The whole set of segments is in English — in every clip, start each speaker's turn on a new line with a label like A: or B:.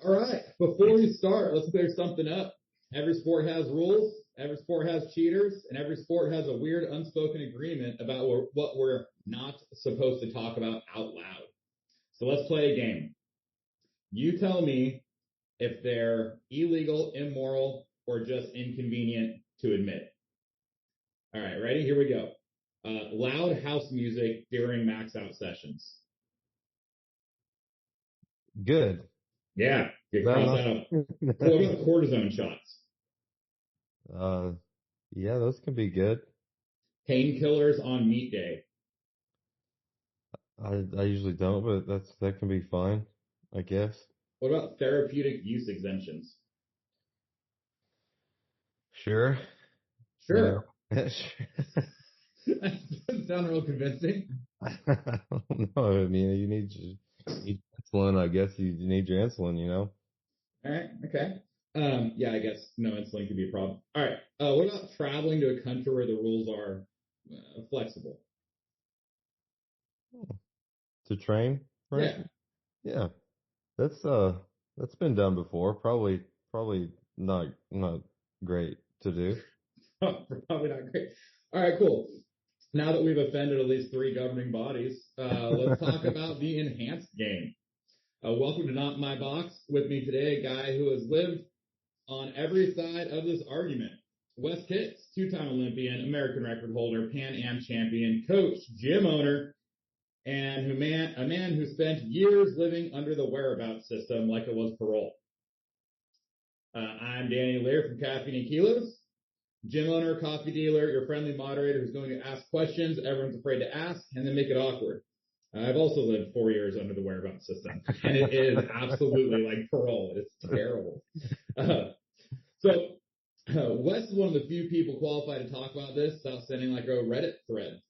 A: All right. Before we start, let's clear something up. Every sport has rules. Every sport has cheaters, and every sport has a weird unspoken agreement about what we're not supposed to talk about out loud. So let's play a game. You tell me if they're illegal, immoral, or just inconvenient to admit. All right, ready? Here we go. Loud house music during max out sessions.
B: Good.
A: Yeah, get
B: No,
A: cross that
B: no.
A: out. So what about cortisone shots?
B: Uh, yeah, those can be good.
A: Painkillers on meat day.
B: I usually don't, but that can be fine, I guess.
A: What about therapeutic use exemptions?
B: Sure. You know.
A: Sure. That doesn't sound real convincing.
B: I don't know. I mean, you need insulin. I guess you need your insulin, you know.
A: All right. Okay. Yeah, I guess no insulin could be a problem. All right. What about traveling to a country where the rules are flexible?
B: To train, right?
A: Yeah.
B: Yeah. That's that's been done before. Probably not great to do.
A: Probably not great. All right, cool. Now that we've offended at least three governing bodies, let's talk about the enhanced game. Welcome to Not My Box. With me today, a guy who has lived on every side of this argument. Wes Kitts, two-time Olympian, American record holder, Pan Am champion, coach, gym owner, and a man who spent years living under the whereabouts system like it was parole. I'm Danny Lear from Caffeine and Kilos, gym owner, coffee dealer, your friendly moderator who's going to ask questions everyone's afraid to ask and then make it awkward. I've also lived 4 years under the whereabouts system, and it is absolutely like parole. It's terrible. Wes is one of the few people qualified to talk about this without sounding like a Reddit thread.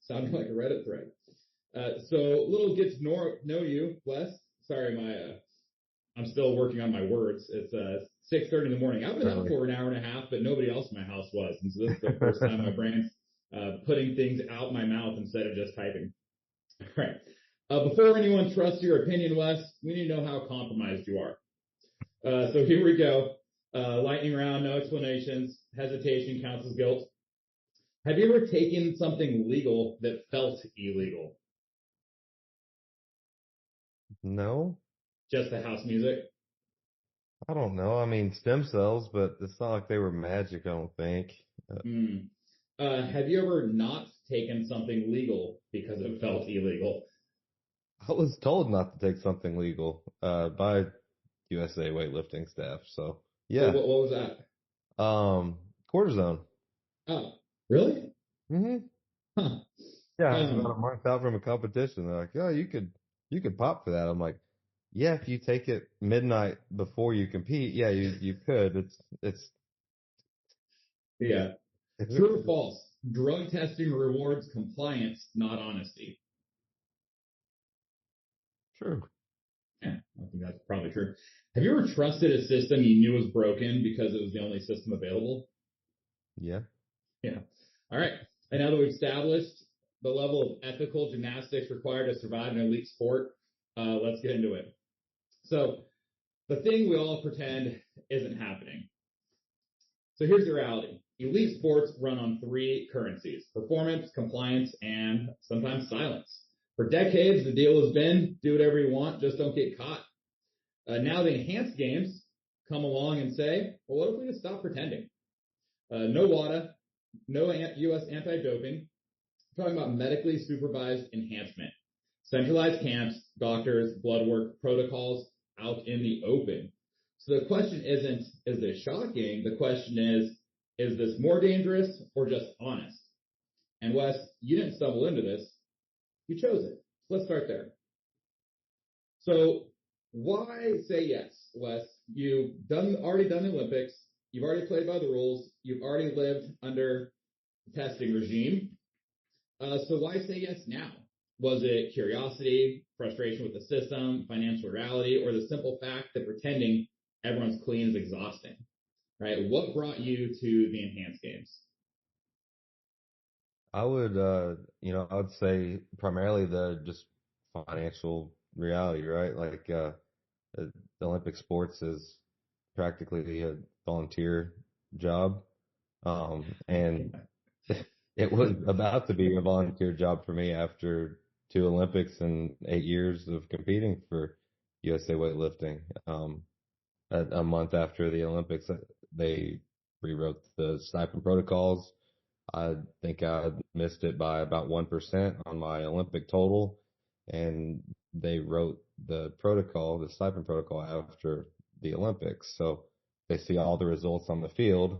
A: So a little get to know you, Wes. Sorry, I'm still working on my words. It's 6:30 in the morning. I've been up for an hour and a half, but nobody else in my house was, and so this is the first time my brain's putting things out my mouth instead of just typing. All right. Before anyone trusts your opinion, Wes, we need to know how compromised you are. So here we go. Lightning round, no explanations. Hesitation counts as guilt. Have you ever taken something legal that felt illegal?
B: No,
A: Just the house music?
B: I don't know. I mean, stem cells, but it's not like they were magic, I don't think.
A: Mm. Have you ever not taken something legal because it felt illegal?
B: I was told not to take something legal by USA weightlifting staff. So
A: So
B: yeah.
A: what was that?
B: Cortisone.
A: Oh, really?
B: Hmm.
A: Huh.
B: Yeah, I was about a month out from a competition. They're like, "Oh, you could pop for that." I'm like, "Yeah, if you take it midnight before you compete, yeah, you could. It's
A: Yeah. True or false? Drug testing rewards compliance, not honesty.
B: true.
A: Yeah, I think that's probably true. Have you ever trusted a system you knew was broken because it was the only system available?
B: Yeah.
A: Yeah. All right. And now that we've established the level of ethical gymnastics required to survive an elite sport, let's get into it. So the thing we all pretend isn't happening. So here's the reality. Elite sports run on three currencies: performance, compliance, and sometimes silence. For decades, the deal has been do whatever you want, just don't get caught. Now the enhanced games come along and say, well, what if we just stop pretending? No WADA, no U.S. anti-doping. We're talking about medically supervised enhancement. Centralized camps, doctors, blood work, protocols out in the open. So the question isn't, is this shocking? The question is this more dangerous or just honest? And Wes, you didn't stumble into this. You chose it. Let's start there. So why say yes, Wes? You've already done the Olympics. You've already played by the rules. You've already lived under the testing regime. So why say yes now? Was it curiosity, frustration with the system, financial reality, or the simple fact that pretending everyone's clean is exhausting? Right? What brought you to the enhanced games?
B: I would I would say primarily the just financial reality, right? Like Olympic sports is practically a volunteer job. And it was about to be a volunteer job for me after 2 Olympics and 8 years of competing for USA weightlifting. A month after the Olympics, they rewrote the stipend protocols. I think I missed it by about 1% on my Olympic total, and they wrote the protocol, the stipend protocol after the Olympics. So they see all the results on the field.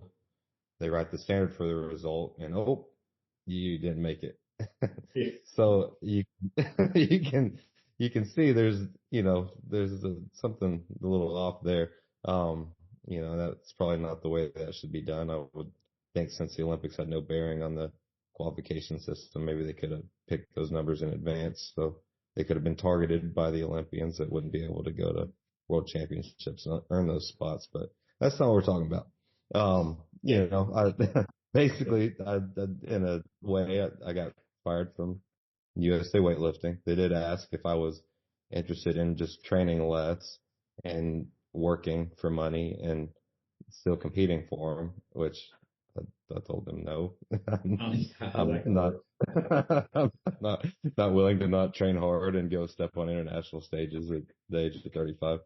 B: They write the standard for the result, and oh, you didn't make it.
A: Yeah.
B: So you can you can see there's something a little off there. That's probably not the way that should be done. I would think since the Olympics had no bearing on the qualification system, maybe they could have picked those numbers in advance, so they could have been targeted by the Olympians that wouldn't be able to go to world championships and earn those spots. But that's not what we're talking about. Basically, in a way, I got fired from USA weightlifting. They did ask if I was interested in just training less and working for money and still competing for them, which I told them no.
A: How's that
B: I'm
A: gonna
B: not,
A: work?
B: I'm not willing to not train hard and go step on international stages at the age of 35.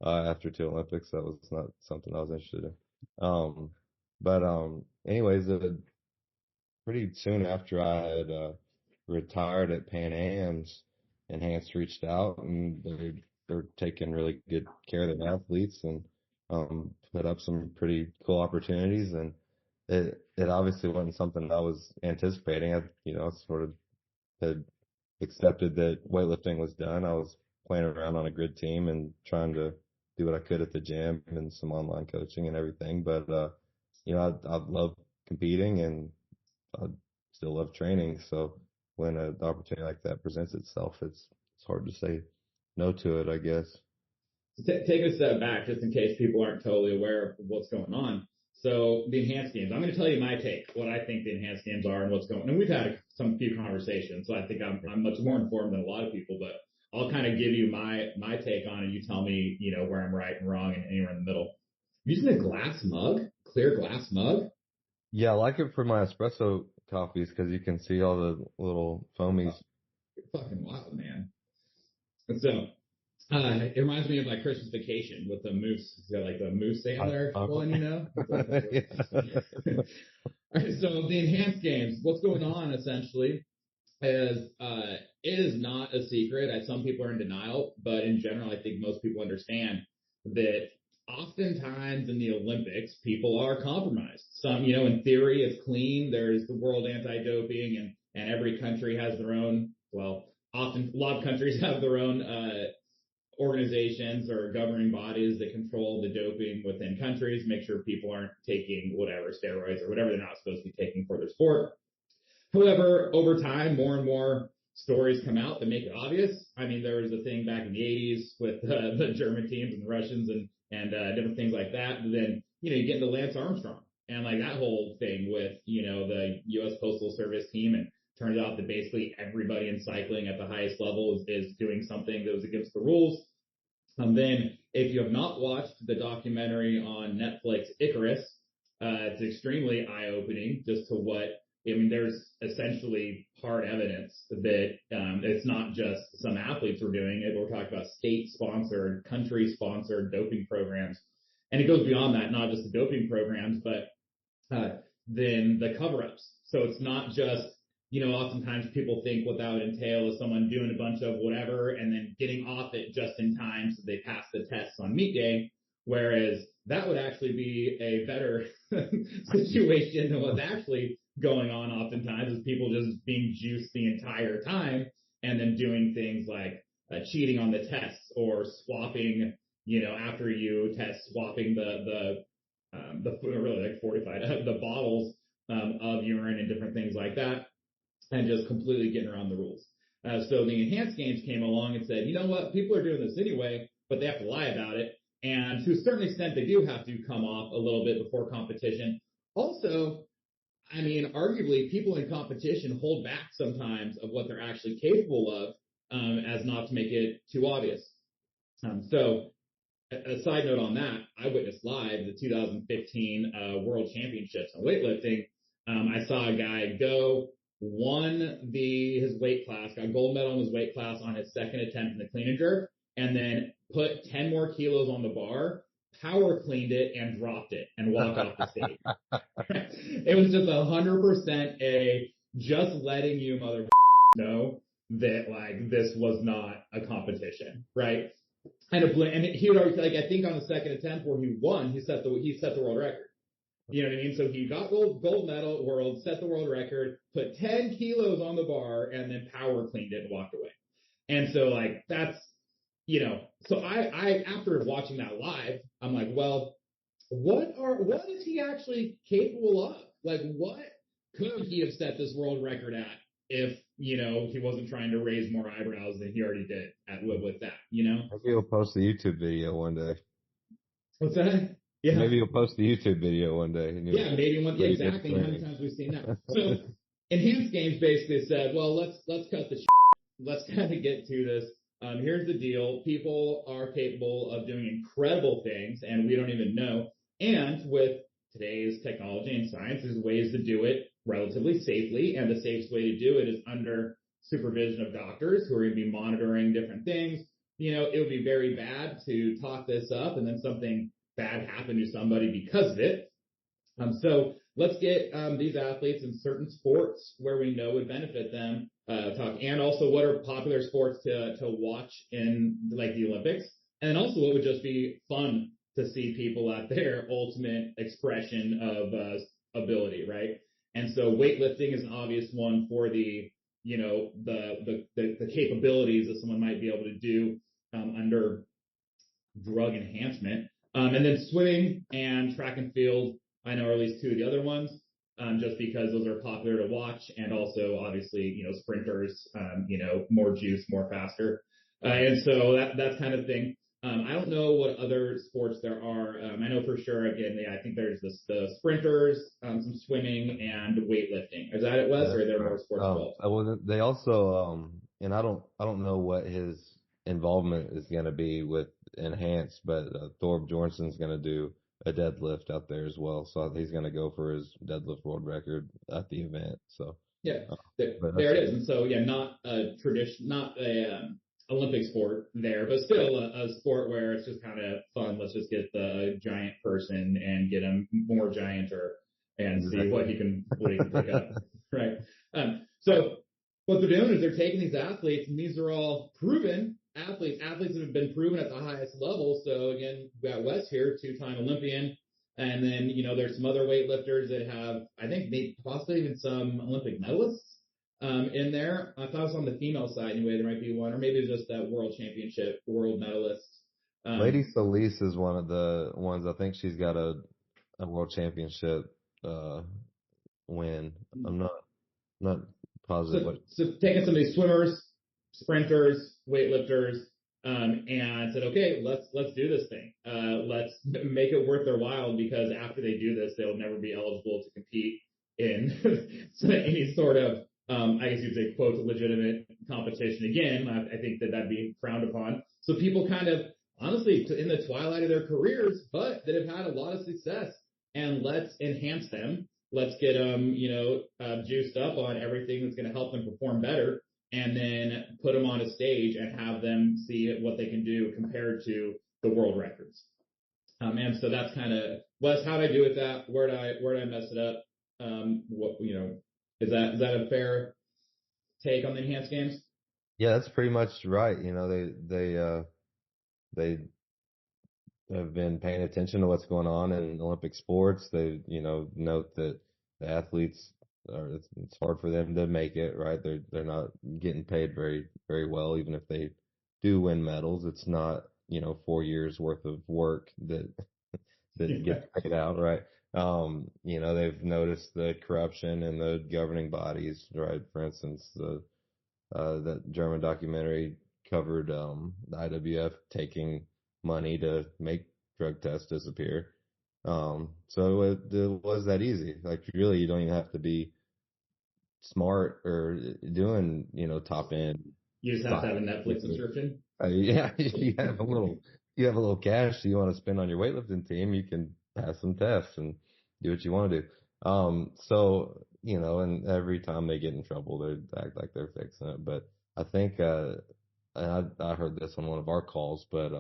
B: After 2 Olympics, that was not something I was interested in. Anyways, pretty soon after I had retired at Pan Am's, Enhanced reached out and they're taking really good care of their athletes and put up some pretty cool opportunities. And it obviously wasn't something I was anticipating. I sort of had accepted that weightlifting was done. I was playing around on a grid team and trying to do what I could at the gym and some online coaching and everything. But I love competing and I still love training. So when an opportunity like that presents itself, it's hard to say no to it, I guess.
A: Take a step back just in case people aren't totally aware of what's going on. So the enhanced games, I'm going to tell you my take, what I think the enhanced games are and what's going on. And we've had some few conversations, so I think I'm much more informed than a lot of people, but I'll kind of give you my take on it. You tell me, where I'm right and wrong and anywhere in the middle. Using a glass mug, clear glass mug.
B: Yeah, I like it for my espresso coffees because you can see all the little foamies.
A: You're fucking wild, man. And so, it reminds me of my Christmas vacation with the moose. It's got like the moose sailor one,
B: Yeah.
A: All right, so the enhanced games, what's going on essentially is it is not a secret. Some people are in denial, but in general, I think most people understand that oftentimes in the Olympics, people are compromised. Some, in theory, it's clean. There's the World Anti-Doping, and every country has their own. Well, often a lot of countries have their own organizations or governing bodies that control the doping within countries, make sure people aren't taking whatever steroids or whatever they're not supposed to be taking for their sport. However, over time, more and more stories come out that make it obvious. I mean, there was a thing back in the 80s with the German teams and the Russians and different things like that. But then, you get into Lance Armstrong and like that whole thing with, the U.S. Postal Service team. And turns out that basically everybody in cycling at the highest level is doing something that was against the rules. Then, if you have not watched the documentary on Netflix, Icarus, it's extremely eye-opening just to there's essentially hard evidence that it's not just some athletes were doing it. We're talking about state-sponsored, country-sponsored doping programs. And it goes beyond that, not just the doping programs, but then the cover-ups. So it's not just, oftentimes people think what that would entail is someone doing a bunch of whatever and then getting off it just in time so they pass the tests on meet day. Whereas that would actually be a better situation than what's actually going on oftentimes is people just being juiced the entire time and then doing things like cheating on the tests or swapping, after you test, swapping the really like fortified, the bottles of urine and different things like that and just completely getting around the rules. So the enhanced games came along and said, you know what, people are doing this anyway, but they have to lie about it. And to a certain extent, they do have to come off a little bit before competition. Also, I mean, arguably, people in competition hold back sometimes of what they're actually capable of, as not to make it too obvious. So a side note on that, I witnessed live the 2015 World Championships in weightlifting. I saw a guy won his weight class, got gold medal in his weight class on his second attempt in the clean and jerk, and then put 10 more kilos on the bar, power cleaned it, and dropped it, and walked off the stage. It was just 100% just letting you mother know that like this was not a competition, right? And he would always, like, I think on the second attempt where he won, he set the world record. You know what I mean? So he got gold medal at World, set the world record, put 10 kilos on the bar, and then power cleaned it and walked away. And so like that's, so I after watching that live, I'm like, well, what is he actually capable of? Like, what could he have set this world record at if, he wasn't trying to raise more eyebrows than he already did with that,
B: Maybe you'll post a YouTube video one day.
A: What's that? Yeah.
B: Maybe you'll post a YouTube video one day. And
A: yeah, maybe one. Yeah, exactly. How many times we've seen that? So, Enhanced Games basically said, well, let's cut the shit. Let's kind of get to this. Here's the deal. People are capable of doing incredible things, and we don't even know. And with today's technology and science, there's ways to do it relatively safely, and the safest way to do it is under supervision of doctors who are going to be monitoring different things. It would be very bad to talk this up and then something bad happen to somebody because of it. So let's get these athletes in certain sports where we know would benefit them talk, and also what are popular sports to watch in like the Olympics, and also what would just be fun to see people at their ultimate expression of ability, right? And so weightlifting is an obvious one for the the capabilities that someone might be able to do under drug enhancement. And then swimming and track and field, I know are at least two of the other ones, just because those are popular to watch, and also obviously, sprinters, more juice, more faster. And so that's kind of thing. I don't know what other sports there are. I know for sure, again, I think there's the sprinters, some swimming and weightlifting. Is that it, Wes, or are there more sports involved?
B: They also, and I don't know what his involvement is going to be with Enhanced, but Thorb Jornson's going to do a deadlift out there as well. So he's going to go for his deadlift world record at the event. So
A: yeah, there it is. And so not a Olympic sport there, but still a sport where it's just kind of fun. Let's just get the giant person and get him more giant and see what he can pick up. Right. So what they're doing is they're taking these athletes, and these are all proven athletes that have been proven at the highest level. So again, we got Wes here, 2-time Olympian. And then, there's some other weightlifters that have, I think maybe possibly even some Olympic medalists in there. I thought it was on the female side anyway, there might be one, or maybe it's just that world championship, world medalist.
B: Lady Solis is one of the ones. I think she's got a world championship win. I'm not positive.
A: So taking some of these swimmers, sprinters, weightlifters, and said, okay, let's do this thing. Let's make it worth their while, because after they do this, they'll never be eligible to compete in any sort of, I guess you'd say, quote, legitimate competition again. I think that'd be frowned upon. So people kind of, honestly, in the twilight of their careers, but that have had a lot of success, and let's enhance them. Let's get them, juiced up on everything that's going to help them perform better, and then put them on a stage and have them see what they can do compared to the world records. And so that's kind of, Wes, how did I do with that? Where did I mess it up? Is that a fair take on the Enhanced Games?
B: Yeah, that's pretty much right. They have been paying attention to what's going on in Olympic sports. They, note that the athletes it's hard for them to make it, right? They're not getting paid very, very well, even if they do win medals. It's not, 4 years worth of work that gets paid out, right? They've noticed the corruption in the governing bodies, right? For instance, that German documentary covered the IWF taking money to make drug tests disappear. So it was that easy. Like, really, you don't even have to be smart or doing, top end.
A: You just have to have a Netflix subscription.
B: Yeah, you have a little you have a little cash you want to spend on your weightlifting team, you can pass some tests and do what you want to do. So, and every time they get in trouble, they act like they're fixing it. But I think, and I heard this on one of our calls, but,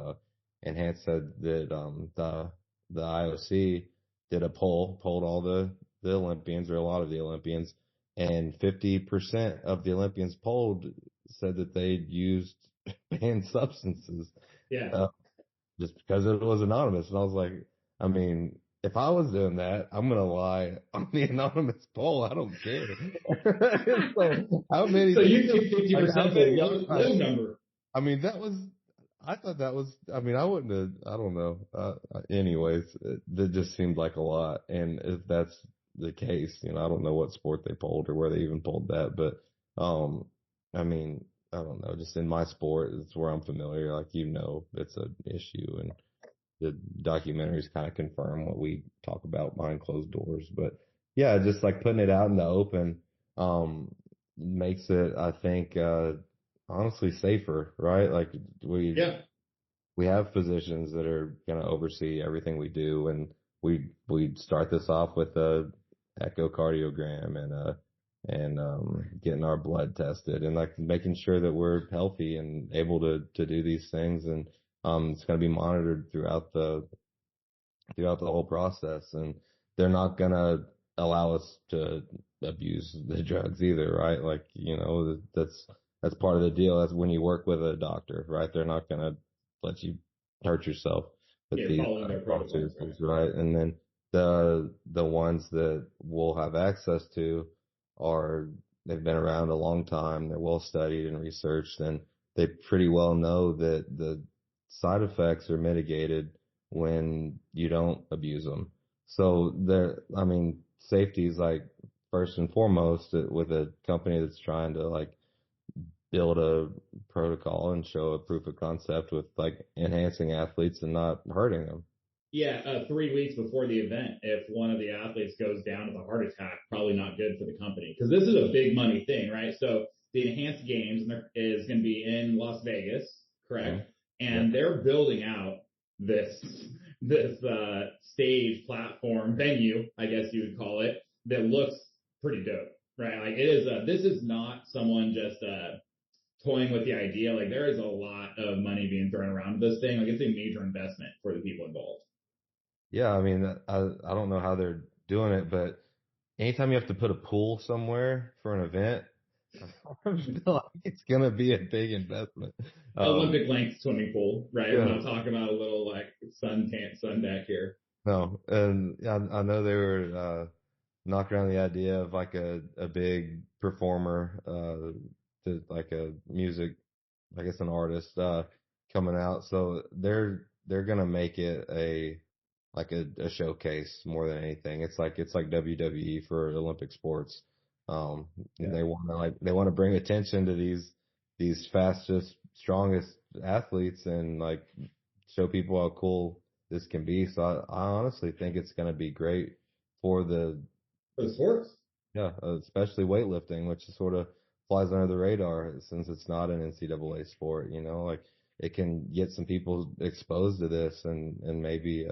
B: Enhance said that, the IOC did a polled all the Olympians, or a lot of the Olympians, and 50% of the Olympians polled said that they'd used banned substances.
A: Yeah.
B: Uh, just because it was anonymous. And I was like, I mean, if I was doing that, I'm going to lie on the anonymous poll. I don't care. So how many
A: So you
B: people,
A: think 50%
B: like
A: is
B: how
A: a
B: many,
A: low number?
B: I mean, I thought that was, I mean, I wouldn't have, I don't know. Anyways, that just seemed like a lot. And if that's the case, I don't know what sport they polled or where they even polled that, but, I mean, I don't know, just in my sport, it's where I'm familiar. Like, it's an issue, and the documentaries kind of confirm what we talk about behind closed doors. But yeah, just like putting it out in the open, makes it, I think, honestly safer, right? Like
A: Yeah.
B: we have physicians that are going to oversee everything we do, and we start this off with a echocardiogram and getting our blood tested, and like making sure that we're healthy and able to do these things. And it's going to be monitored throughout the whole process. And they're not gonna allow us to abuse the drugs either, right? Like, that's part of the deal. That's when you work with a doctor, right? They're not gonna let you hurt yourself with
A: Yeah,
B: these
A: following their protocols, right?
B: pharmaceuticals, right? And then the ones that we'll have access to are, they've been around a long time, they're well studied and researched, and they pretty well know that the side effects are mitigated when you don't abuse them. So I mean, safety is like first and foremost with a company that's trying to like build a protocol and show a proof of concept with like enhancing athletes and not hurting them.
A: Yeah, 3 weeks before the event, if one of the athletes goes down with a heart attack, probably not good for the company, because this is a big money thing, right? So the enhanced games is going to be in Las Vegas,
B: Mhm.
A: correct?
B: Yeah.
A: And they're building out this stage platform venue, I guess you would call it, that looks pretty dope, right? Like it is. This is not someone just toying with the idea. Like there is a lot of money being thrown around this thing. Like it's a major investment for the people involved.
B: Yeah. I mean, I don't know how they're doing it, but anytime you have to put a pool somewhere for an event, I feel like it's going to be a big investment.
A: Olympic length swimming pool, right? We're
B: Yeah.
A: not talking about a little like sun deck here.
B: No, and yeah, I know they were knocking around the idea of like a big performer, like a music, I guess an artist, coming out. So they're gonna make it like a showcase more than anything. It's like WWE for Olympic sports. And
A: Yeah.
B: they want to bring attention to these fastest, strongest athletes, and like show people how cool this can be. So I honestly think it's going to be great for
A: For the sports.
B: yeah, especially weightlifting, which is sort of flies under the radar since it's not an NCAA sport, like it can get some people exposed to this, and maybe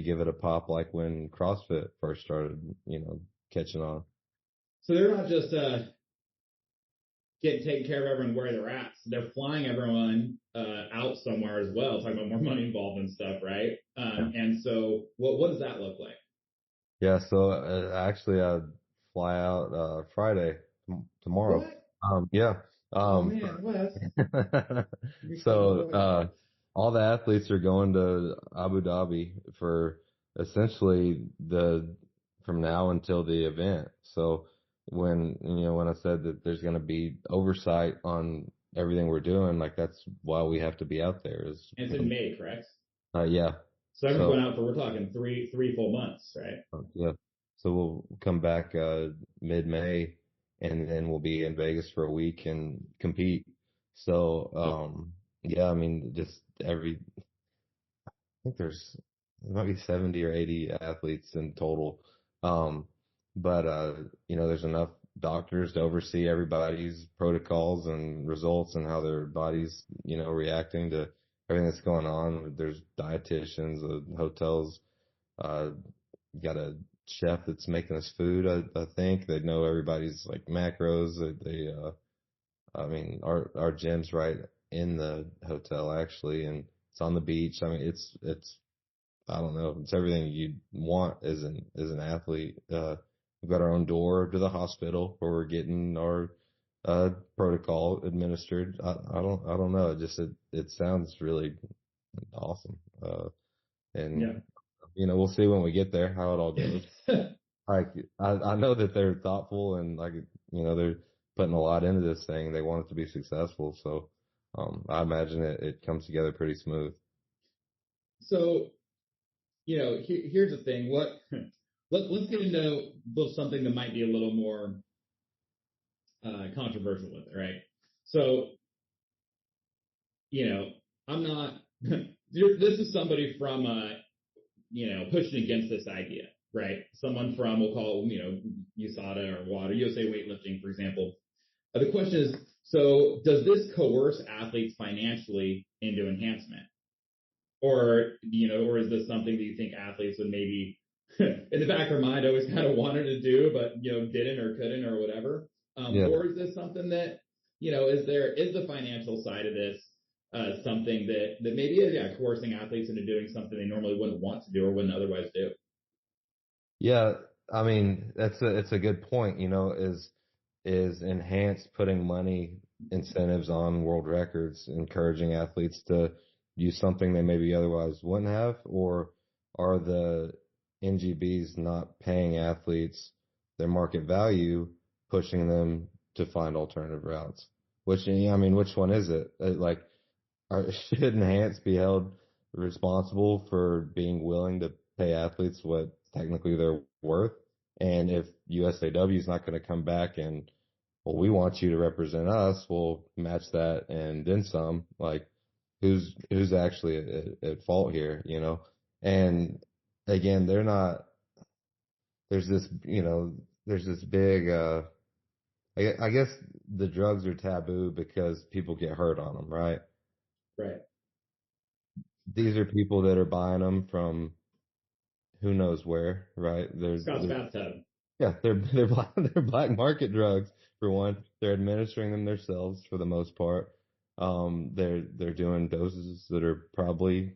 B: give it a pop like when CrossFit first started, catching on.
A: So they're not just getting taking care of everyone where they're at. So they're flying everyone out somewhere as well, talking about more money involved and stuff, right? And so what does that look like?
B: Yeah, so actually I fly out Friday tomorrow.
A: What?
B: Yeah.
A: Oh
B: Um
A: man, Wes, you're so
B: so
A: annoying.
B: all the athletes are going to Abu Dhabi for essentially the from now until the event. So when I said that there's going to be oversight on everything we're doing, like that's why we have to be out there is
A: And it's in May, correct?
B: yeah.
A: So everyone's
B: So
A: going out for we're talking three full months, right?
B: yeah. So we'll come back mid-May, and then we'll be in Vegas for a week and compete. So yeah, I mean just I think there might be 70 or 80 athletes in total. Um but there's enough doctors to oversee everybody's protocols and results and how their body's reacting to everything that's going on. There's dietitians, hotels, uh, got a chef that's making us food. I think they know everybody's like macros. I mean, our gym's right in the hotel actually, and it's on the beach. I mean, it's I don't know. It's everything you want as an athlete. We've got our own door to the hospital where we're getting our protocol administered. I don't know. It sounds really awesome.
A: Yeah.
B: And we'll see when we get there how it all goes. Like I know that they're thoughtful and like they're putting a lot into this thing. They want it to be successful, so I imagine it comes together pretty smooth.
A: So, here's the thing. Let's get into something that might be a little more controversial with it, right? So, you know, I'm not. This is somebody from pushing against this idea, right? Someone from, we'll call, USADA or WADA, USA Weightlifting, for example. The question is, so does this coerce athletes financially into enhancement? Or is this something that you think athletes would maybe, in the back of their mind, always kind of wanted to do, but, didn't or couldn't or whatever?
B: Yeah.
A: Or is this something that, is the financial side of this, something that maybe is, coercing athletes into doing something they normally wouldn't want to do or wouldn't otherwise do?
B: Yeah, I mean, it's a good point, is enhanced putting money incentives on world records, encouraging athletes to use something they maybe otherwise wouldn't have, or are the NGBs not paying athletes their market value, pushing them to find alternative routes? I mean, which one is it? Like, should Enhance be held responsible for being willing to pay athletes what technically they're worth? And if USAW is not going to come back and, well, we want you to represent us, we'll match that and then some. Like, who's actually at fault here, And again, they're not. There's this, there's this big. I guess the drugs are taboo because people get hurt on them, right?
A: Right.
B: These are people that are buying them from who knows where, right?
A: Scott's bathtub.
B: Yeah, they're they're black market drugs for one. They're administering them themselves for the most part. They're doing doses that are probably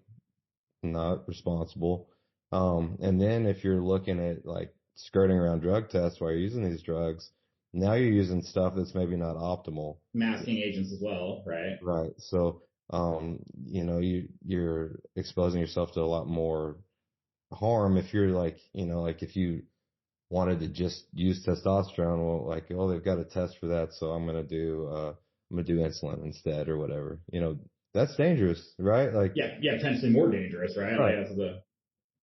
B: not responsible. And then if you're looking at like skirting around drug tests while you're using these drugs, now you're using stuff that's maybe not optimal.
A: Masking agents as well, right?
B: Right. So, you're exposing yourself to a lot more harm if you're like, like if you wanted to just use testosterone, well, like, oh, they've got a test for that, so I'm gonna do insulin instead or whatever. That's dangerous, right? Like,
A: Yeah, potentially more dangerous, right?
B: right.
A: Like, that's the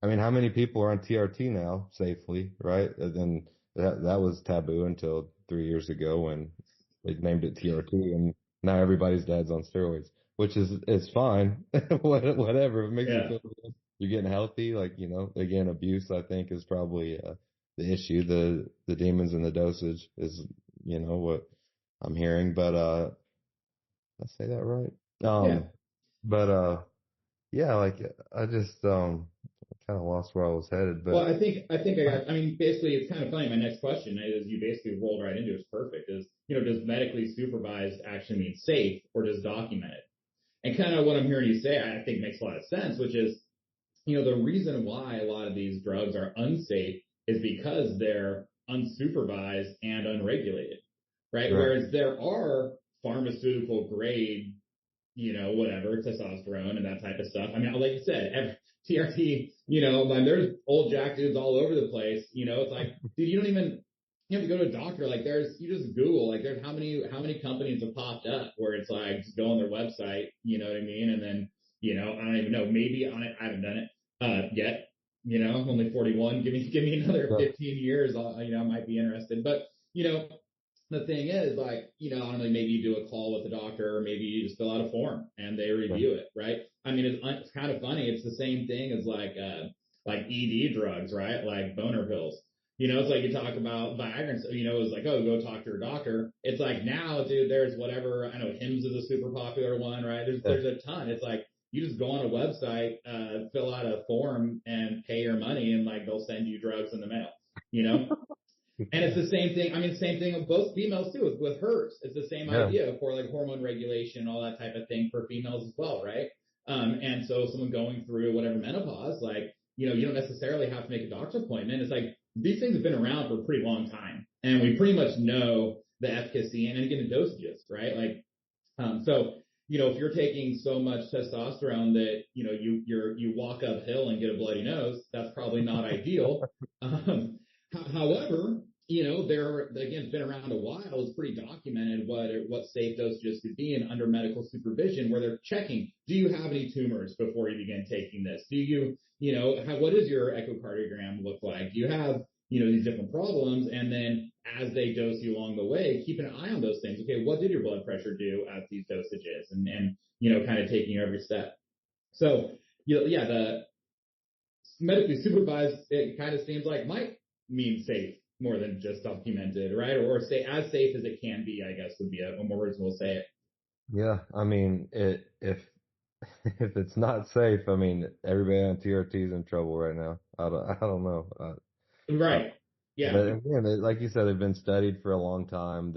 B: I mean, how many people are on TRT now safely, right? And then that was taboo until 3 years ago when they named it TRT, and now everybody's dad's on steroids, which is fine. Whatever. If it makes you
A: yeah.
B: feel good, you're getting healthy. Like, again, abuse, I think, is probably the issue. The demons in the dosage is, what I'm hearing. But did I say that right?
A: Yeah.
B: But yeah, like I just kind of lost where I was headed,
A: Well,
B: but
A: I mean, basically, it's kind of funny. My next question is you basically rolled right into it's perfect is, does medically supervised actually mean safe or does documented? And kind of what I'm hearing you say, I think makes a lot of sense, which is, the reason why a lot of these drugs are unsafe is because they're unsupervised and unregulated, right?
B: right.
A: Whereas there are pharmaceutical grade whatever, testosterone and that type of stuff. I mean, like you said, TRT, man, there's old jack dudes all over the place. It's like, dude, you have to go to a doctor. Like you just Google, like there's how many companies have popped up where it's like, just go on their website, you know what I mean? And then, I don't even know, maybe on it, I haven't done it, yet, I'm only 41. Give me another
B: Yeah.
A: 15 years. I might be interested, but, the thing is, like, I don't know, maybe you do a call with the doctor, or maybe you just fill out a form and they review it, right? I mean, it's kind of funny. It's the same thing as like ED drugs, right? Like boner pills. It's like you talk about Viagra, it's like, oh, go talk to your doctor. It's like now, dude, there's whatever, I know Hims is a super popular one, right?
B: Yeah.
A: There's a ton. It's like, you just go on a website, fill out a form and pay your money and like they'll send you drugs in the mail, you know? And it's the same thing. I mean, same thing with both females too, with hers. It's the same
B: Yeah.
A: idea for like hormone regulation, all that type of thing for females as well, right? And so someone going through whatever menopause, like, you don't necessarily have to make a doctor's appointment. It's like these things have been around for a pretty long time and we pretty much know the efficacy and again, the dosages, right? Like, so, if you're taking so much testosterone that, you walk uphill and get a bloody nose, that's probably not ideal. However, again, it's been around a while. It's pretty documented what safe dosages could be and under medical supervision where they're checking, do you have any tumors before you begin taking this? Do you, what does your echocardiogram look like? Do you have, these different problems? And then as they dose you along the way, keep an eye on those things. Okay, what did your blood pressure do at these dosages? And kind of taking every step. So, yeah, the medically supervised, it kind of seems like might mean safe more than just documented, right? Or say as safe as it can be, I guess would be a more reasonable say it.
B: Yeah. I mean, if if it's not safe, I mean, everybody on TRT is in trouble right now. I don't know. Uh,
A: Right. Yeah.
B: but again, like you said, they've been studied for a long time.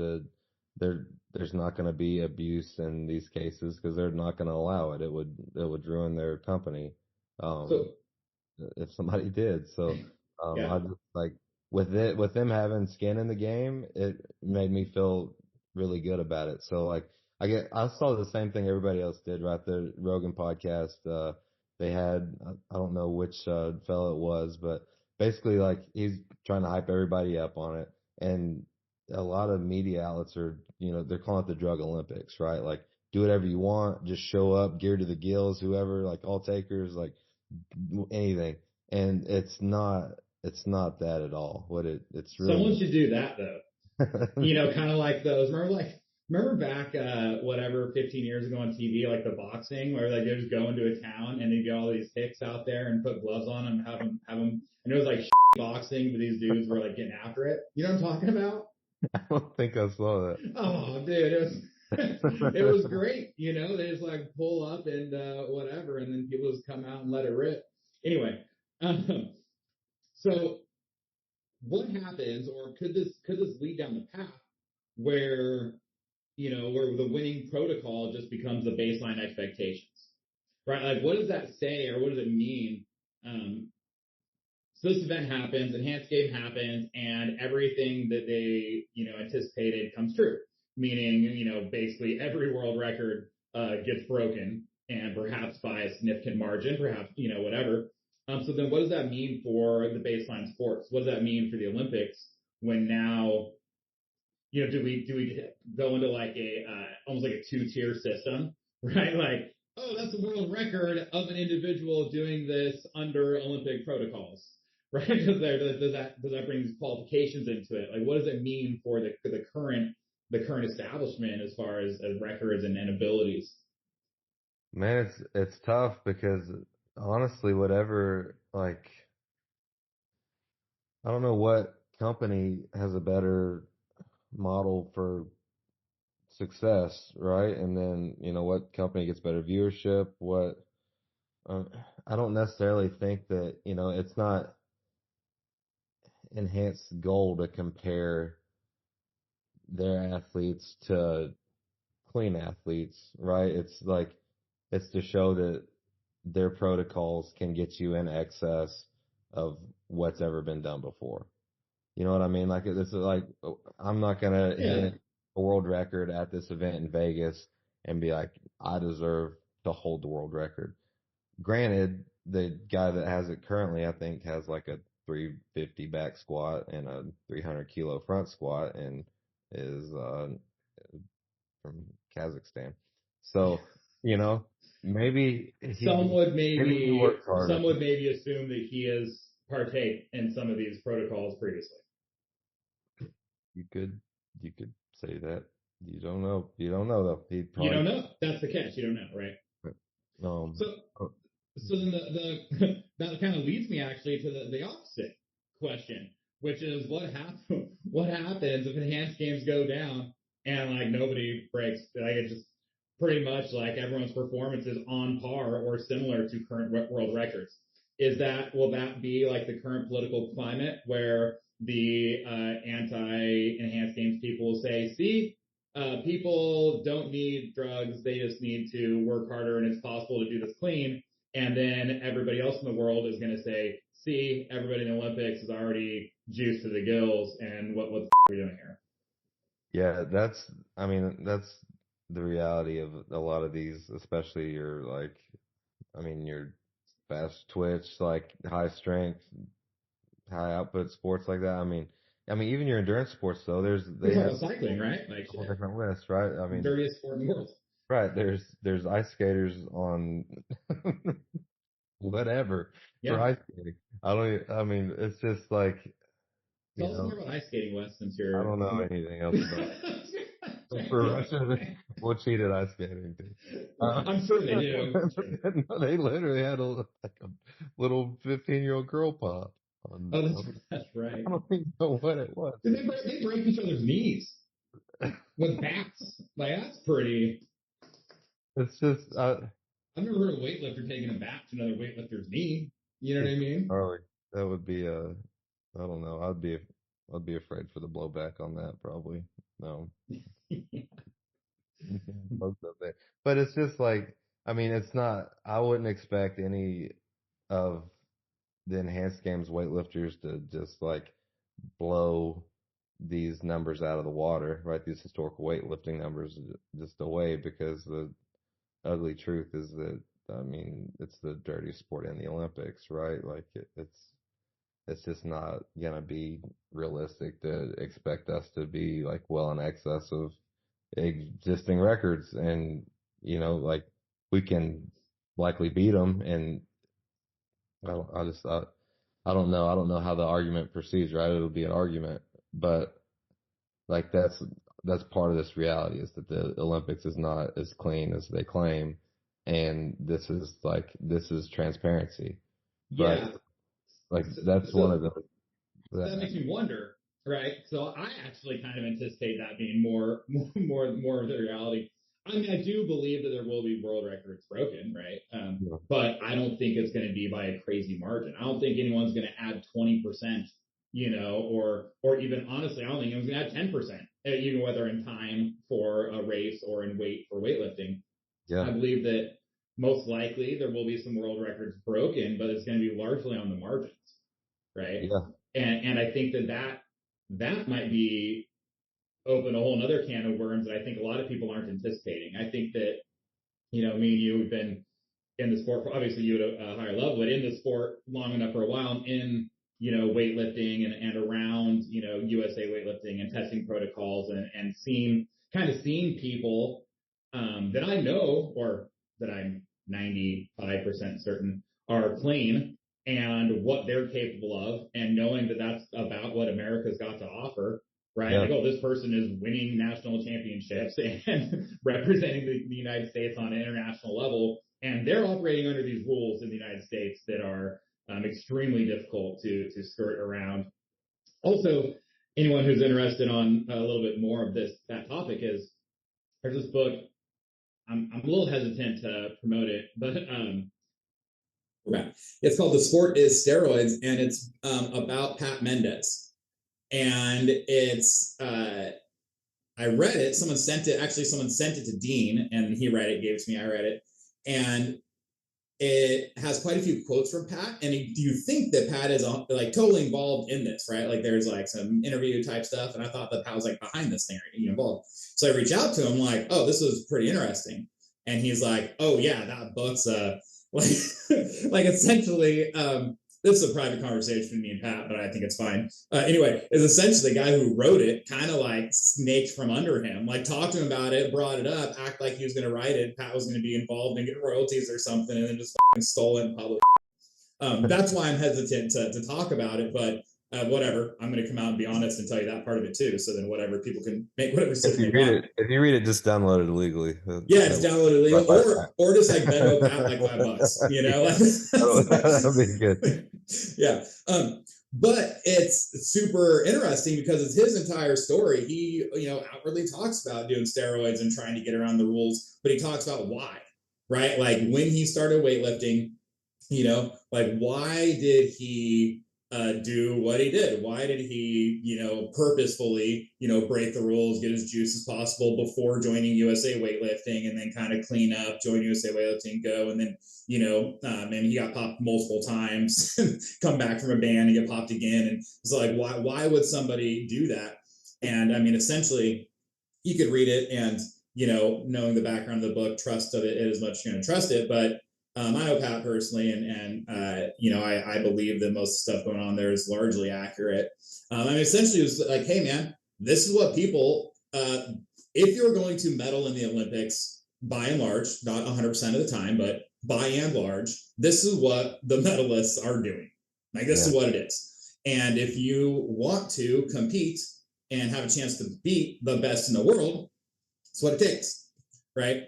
B: There's not going to be abuse in these cases because they're not going to allow it. It would ruin their company. Um,
A: So,
B: if somebody did. So I
A: yeah.
B: just like with them having skin in the game, it made me feel really good about it. So like I saw the same thing everybody else did, right? The Rogan podcast, they had I don't know which fellow it was, but basically like he's trying to hype everybody up on it, and a lot of media outlets are they're calling it the drug Olympics, right? Like do whatever you want, just show up, geared to the gills, whoever, like all takers, like anything. And it's not that at all. It's
A: Someone
B: really
A: should do that though. Kind of like those. Remember back, whatever, 15 years ago on TV, like the boxing where like they just go into a town and they get all these hicks out there and put gloves on them, have them, and it was like boxing, but these dudes were like getting after it. You know what I'm talking about?
B: I don't think I saw
A: Oh, dude, it was, it was great. They just like pull up and, whatever, and then people just come out and let it rip. Anyway, um, so what happens, or could this lead down the path where where the winning protocol just becomes the baseline expectations, right? Like, what does that say, or what does it mean? Um, so this event happens, enhanced game happens, and everything that they anticipated comes true. Meaning, basically every world record gets broken, and perhaps by a significant margin, perhaps whatever. So then, what does that mean for the baseline sports? What does that mean for the Olympics when now do we go into like a almost like a two-tier system, right? Like, oh, that's a world record of an individual doing this under Olympic protocols, right? Does that bring these qualifications into it? Like, what does it mean for the current establishment as far as records and abilities?
B: it. Man, it's tough because honestly, whatever, like, I don't know what company has a better model for success, right? And then, what company gets better viewership, uh, I don't necessarily think that, it's not enhanced goal to compare their athletes to clean athletes, right? It's like, it's to show that their protocols can get you in excess of what's ever been done before. You know what I mean? Like, it's like, I'm not going to
A: Yeah,
B: hit a world record at this event in Vegas and be like, I deserve to hold the world record. Granted, the guy that has it currently, I think, has like a 350 back squat and a 300 kilo front squat and is from Kazakhstan. So, you know, maybe
A: some would
B: he
A: maybe
B: works harder.
A: some would maybe assume that he has partake in some of these protocols previously.
B: You could you could say that. You don't know. You don't know though. He
A: You
B: probably
A: don't know. That's the catch. You don't know, right?
B: um
A: So So then that kind of leads me actually to the opposite question, which is what happens if enhanced games go down and like nobody breaks, like it just pretty much like everyone's performance is on par or similar to current world records. Will that be like the current political climate where the anti-enhanced games people will say, see, people don't need drugs, they just need to work harder, and it's possible to do this clean. And then everybody else in the world is going to say, see, everybody in the Olympics is already juiced to the gills, and what the are we doing here?
B: Yeah, that's the reality of a lot of these, especially your your fast twitch, like high strength, high output sports like that. Even your endurance sports though, they have
A: cycling, right?
B: a whole different list, right?
A: Dirtiest sport in the world.
B: Right. There's ice skaters on whatever for ice skating. It's just like,
A: tell us more about ice skating, Wes, since
B: I
A: you're.
B: don't know anything else about it. For Russia, we'll cheat at ice skating too.
A: I'm sure they do.
B: They literally had a little 15-year-old girl pop.
A: That's right.
B: I don't even know what it was.
A: They break each other's knees with bats. Like, that's pretty.
B: It's just
A: I've never heard a weightlifter taking a bat to another weightlifter's knee. You know what I mean?
B: Harley, that would be I don't know. I'd be afraid for the blowback on that probably. No. But it's just like, it's not, I wouldn't expect any of the enhanced games weightlifters to just like blow these numbers out of the water, right? These historical weightlifting numbers just away, because the ugly truth is that, it's the dirtiest sport in the Olympics, right? Like it's just not gonna be realistic to expect us to be like well in excess of existing records, and like we can likely beat them, and I don't know. I don't know how the argument proceeds, right? It'll be an argument, but like that's part of this reality, is that the Olympics is not as clean as they claim, and this is transparency.
A: Yeah.
B: But like that's one of the
A: that makes me wonder, right? So I actually kind of anticipate that being more of the reality. I do believe that there will be world records broken, right? But I don't think it's going to be by a crazy margin. I don't think anyone's going to add 20%, or even honestly, I don't think anyone's going to add 10%, even whether in time for a race or in weight for weightlifting.
B: Yeah.
A: I believe that most likely there will be some world records broken, but it's going to be largely on the margins, right?
B: Yeah.
A: And I think that might be open a whole nother can of worms that I think a lot of people aren't anticipating. I think that, me and you have been in the sport, obviously you at a higher level, but in the sport long enough for a while, in, weightlifting and around, USA weightlifting and testing protocols, and seeing people that I know, or that I'm 95% certain are clean, and what they're capable of, and knowing that that's about what America's got to offer, right?
B: Yeah.
A: Like, oh, this person is winning national championships and representing the United States on an international level, and they're operating under these rules in the United States that are extremely difficult to skirt around. Also, anyone who's interested on a little bit more of that topic, there's this book. I'm a little hesitant to promote it, but it's called The Sport is Steroids, and it's about Pat Mendez. And it's I read it. Someone sent it to Dean, and he read it, gave it to me. I read it, and it has quite a few quotes from Pat. And you think that Pat is like totally involved in this, right? Like there's like some interview type stuff, and I thought that Pat was like behind this thing, involved. So I reach out to him like, oh, this was pretty interesting, and he's like, oh yeah, that book's like essentially. This is a private conversation between me and Pat, but I think it's fine. Anyway, is essentially the guy who wrote it kind of like snaked from under him, like talked to him about it, brought it up, act like he was going to write it. Pat was going to be involved and get royalties or something, and then just stole it in public. That's why I'm hesitant to talk about it, but whatever. I'm going to come out and be honest and tell you that part of it too. So then whatever, people can make whatever decision they want.
B: If you read it, just download it illegally.
A: Yeah, it's downloaded illegally, or just like Venmo Pat like $5,
B: That'll be good.
A: Yeah.
C: But it's super interesting because it's his entire story. He, outwardly talks about doing steroids and trying to get around the rules, but he talks about why, right? Like when he started weightlifting, like why did he do what he did? Why did he, purposefully, break the rules, get as juice as possible before joining USA Weightlifting, and then kind of clean up, join USA Weightlifting, go, and then, and he got popped multiple times, come back from a ban and get popped again, and it's like, why would somebody do that? And I mean, essentially, you could read it and knowing the background of the book, trust of it as much as you're going to trust it, but I know Pat personally, and I believe that most stuff going on there is largely accurate. I mean, essentially, it was like, hey, man, this is what people, if you're going to medal in the Olympics, by and large, not 100% of the time, but by and large, this is what the medalists are doing. Like, this is what it is. And if you want to compete and have a chance to beat the best in the world, that's what it takes, right?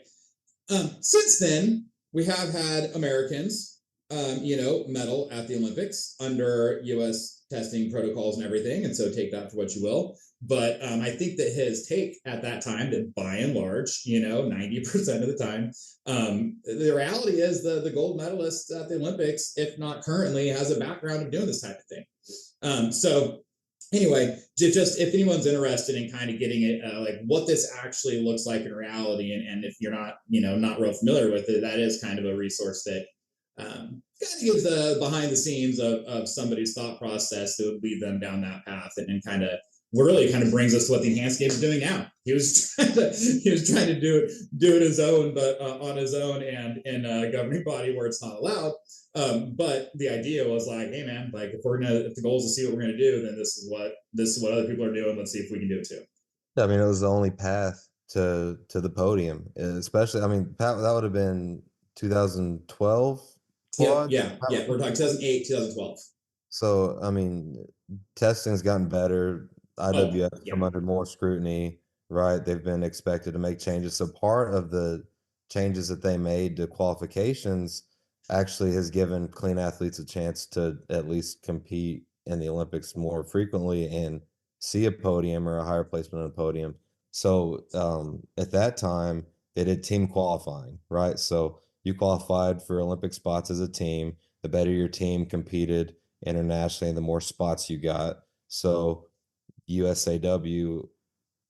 C: Since then, we have had Americans, medal at the Olympics under U.S. testing protocols and everything, and so take that for what you will. But I think that his take at that time, that by and large, 90% of the time, the reality is the gold medalist at the Olympics, if not currently, has a background of doing this type of thing. So anyway, just if anyone's interested in kind of getting it, like what this actually looks like in reality, and if you're not, not real familiar with it, that is kind of a resource that kind of gives the behind the scenes of somebody's thought process that would lead them down that path, and kind of really kind of brings us to what the enhanced games is doing now. He was trying to do it his own, but on his own and in a governing body where it's not allowed. But the idea was like, hey man, like if the goal is to see what we're gonna do, then this is what other people are doing. Let's see if we can do it too.
B: I mean, it was the only path to the podium, especially. I mean, Pat, that would have been 2012 quad.
C: Yeah. We're talking 2008, 2012.
B: So, I mean, testing's gotten better. IWF come under more scrutiny, right? They've been expected to make changes. So part of the changes that they made to qualifications actually has given clean athletes a chance to at least compete in the Olympics more frequently and see a podium or a higher placement on a podium. So at that time, they did team qualifying, right? So you qualified for Olympic spots as a team. The better your team competed internationally, the more spots you got. So USAW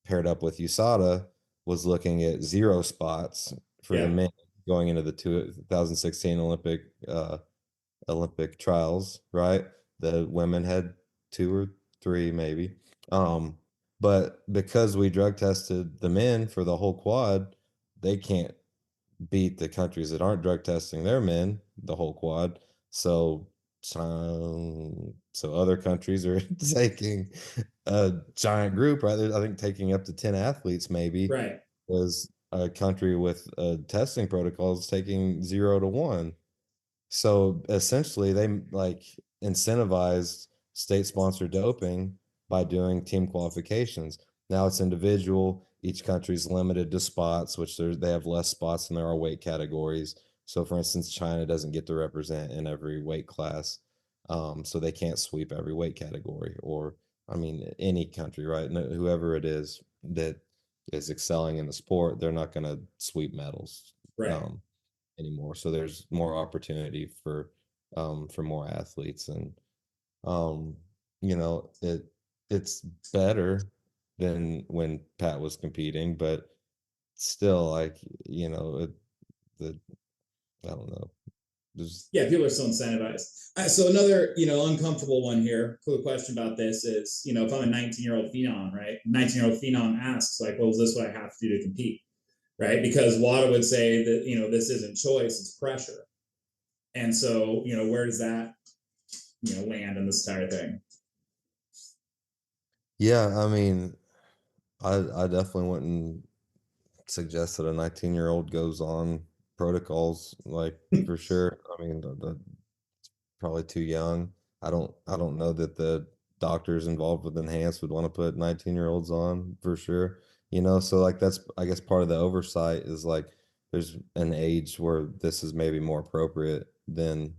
B: paired up with USADA was looking at 0 spots for the men going into the 2016 Olympic trials, right? The women had 2 or 3 maybe. But because we drug tested the men for the whole quad, they can't beat the countries that aren't drug testing their men the whole quad. So other countries are taking a giant group, right? I think taking up to 10 athletes maybe.
C: Right.
B: Was a country with testing protocols taking 0 to 1. So essentially, they like incentivized state-sponsored doping by doing team qualifications. Now it's individual. Each country's limited to spots, which they have less spots than there are weight categories. So, for instance, China doesn't get to represent in every weight class, so they can't sweep every weight category. Or, I mean, any country, right? Whoever it is that is excelling in the sport, they're not going to sweep medals.
C: Right.
B: Anymore. So there's more opportunity for more athletes, and it's better than when Pat was competing, but still, like, the I don't know.
C: People are still incentivized. So another, uncomfortable one here. Cool question about this is, if I'm a 19-year-old phenom, right? 19-year-old phenom asks, like, well, is this what I have to do to compete? Right? Because WADA would say that, this isn't choice, it's pressure. And so, where does that, land in this entire thing?
B: Yeah, I mean, I definitely wouldn't suggest that a 19-year-old goes on protocols, like, for sure. I mean, it's probably too young. I don't know that the doctors involved with enhanced would want to put 19-year-olds on for sure. So like that's, I guess, part of the oversight is like there's an age where this is maybe more appropriate than